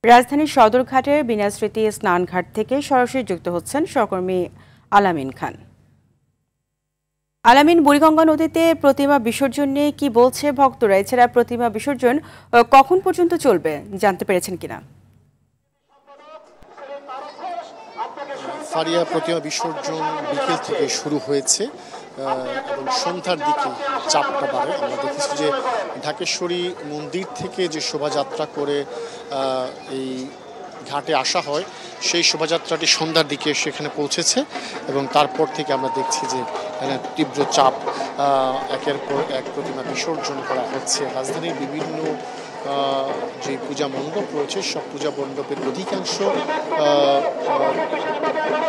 রাজধানীর সদরঘাটের বিনাস্মৃতি স্নানঘাট থেকে সরাসরি যুক্ত হচ্ছেন সহকর্মী আলামিন খান। আলামিন, বুড়িগঙ্গা নদীতে প্রতিমা বিসর্জন নিয়ে কি বলছে ভক্তরা? এছাড়া প্রতিমা বিসর্জন কখন পর্যন্ত চলবে জানতে পেরেছেন কিনা? ফারিয়া, প্রতিমা বিসর্জন বিকেল থেকে শুরু হয়েছে এবং সন্ধ্যার দিকে চাপটা বাড়ে। আমরা দেখেছি যে ঢাকেশ্বরী মন্দির থেকে যে শোভাযাত্রা করে এই ঘাটে আসা হয়, সেই শোভাযাত্রাটি সন্ধ্যার দিকে সেখানে পৌঁছেছে এবং তারপর থেকে আমরা দেখছি যে তীব্র চাপ, একের পর এক প্রতিমা বিসর্জন করা হচ্ছে। রাজধানীর বিভিন্ন যে পূজা মণ্ডপ রয়েছে, সব পূজা মণ্ডপের অধিকাংশ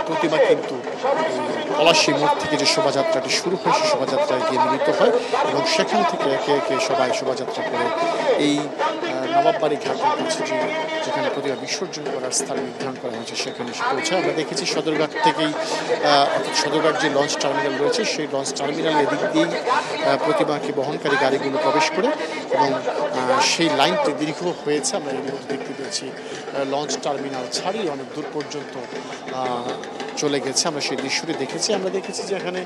প্রতিমা কিন্তু পলাশী মোড় থেকে যে শোভাযাত্রাটি শুরু হয়, সেই শোভাযাত্রায় গিয়ে মিলিত হয় এবং সেখান থেকে একে একে সবাই শোভাযাত্রা করে এই নবাববাড়ি ঘাটের কাছে যেখানে প্রতিমা বিসর্জন করার স্থান নির্ধারণ করা হয়েছে সেখানে এসে পৌঁছায়। আমরা দেখেছি সদরঘাট থেকেই, অর্থাৎ সদরঘাট যে লঞ্চ টার্মিনাল রয়েছে, সেই লঞ্চ টার্মিনাল এদিক দিয়েই প্রতিমাকে বহনকারী গাড়িগুলো প্রবেশ করে এবং সেই লাইনটি দীর্ঘ হয়েছে। আমরা এর মধ্যে দেখতে পেয়েছি লঞ্চ টার্মিনাল ছাড়িয়ে অনেক দূর পর্যন্ত চলে গেছে। আমরা সেই দৃশ্যটি দেখেছি। আমরা দেখেছি যে এখানে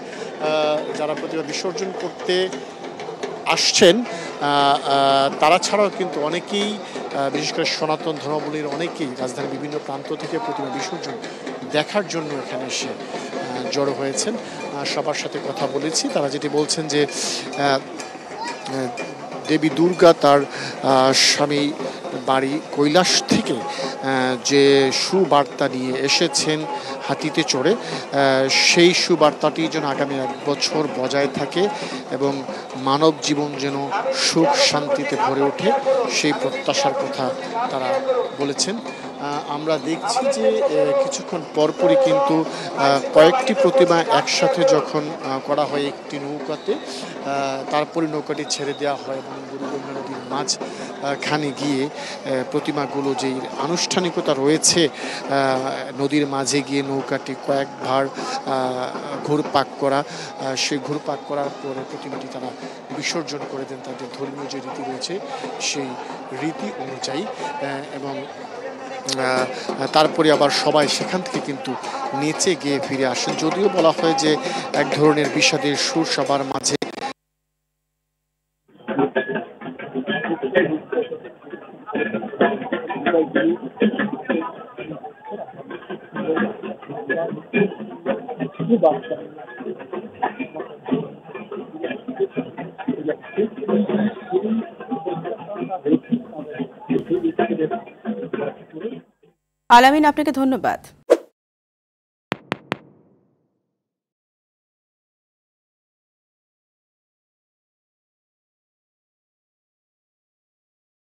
যারা প্রতিমা বিসর্জন করতে আসছেন তারা ছাড়াও কিন্তু অনেকেই, বিশেষ করে সনাতন ধর্মাবলম্বীর অনেকেই রাজধানীর বিভিন্ন প্রান্ত থেকে প্রতিমা বিসর্জন দেখার জন্য এখানে এসে জড়ো হয়েছেন। সবার সাথে কথা বলেছি, তারা যেটি বলছেন যে দেবী দুর্গা তার স্বামী বাড়ি কৈলাস থেকে যে সুবার্তা নিয়ে এসেছেন হাতিতে চড়ে, সেই সুবার্তাটি যেন আগামী 1 বছর বজায় থাকে এবং মানব জীবন যেন সুখ শান্তিতে ভরে ওঠে, সেই প্রত্যাশার কথা তারা বলেছেন। আমরা দেখছি যে কিছুক্ষণ পরপরই কিন্তু কয়েকটি প্রতিমা একসাথে যখন করা হয় একটি নৌকাতে, তারপরে নৌকাটি ছেড়ে দেওয়া হয় এবং বুড়িগঙ্গা নদীর মাঝখানে গিয়ে প্রতিমাগুলো যেই আনুষ্ঠানিকতা রয়েছে, নদীর মাঝে গিয়ে নৌকাটি কয়েকবার ঘুরপাক করা, সেই ঘুরপাক করার পরে প্রতিমাটি তারা বিসর্জন করে দেন তাদের ধর্মীয় যে রীতি রয়েছে সেই রীতি অনুযায়ী এবং তারপরে আবার সবাই সেখান থেকে কিন্তু নেচে গিয়ে ফিরে আসেন। যদিও বলা হয় যে এক ধরনের বিষাদের সুর সবার মাঝে আলামিন, আপনাকে ধন্যবাদ।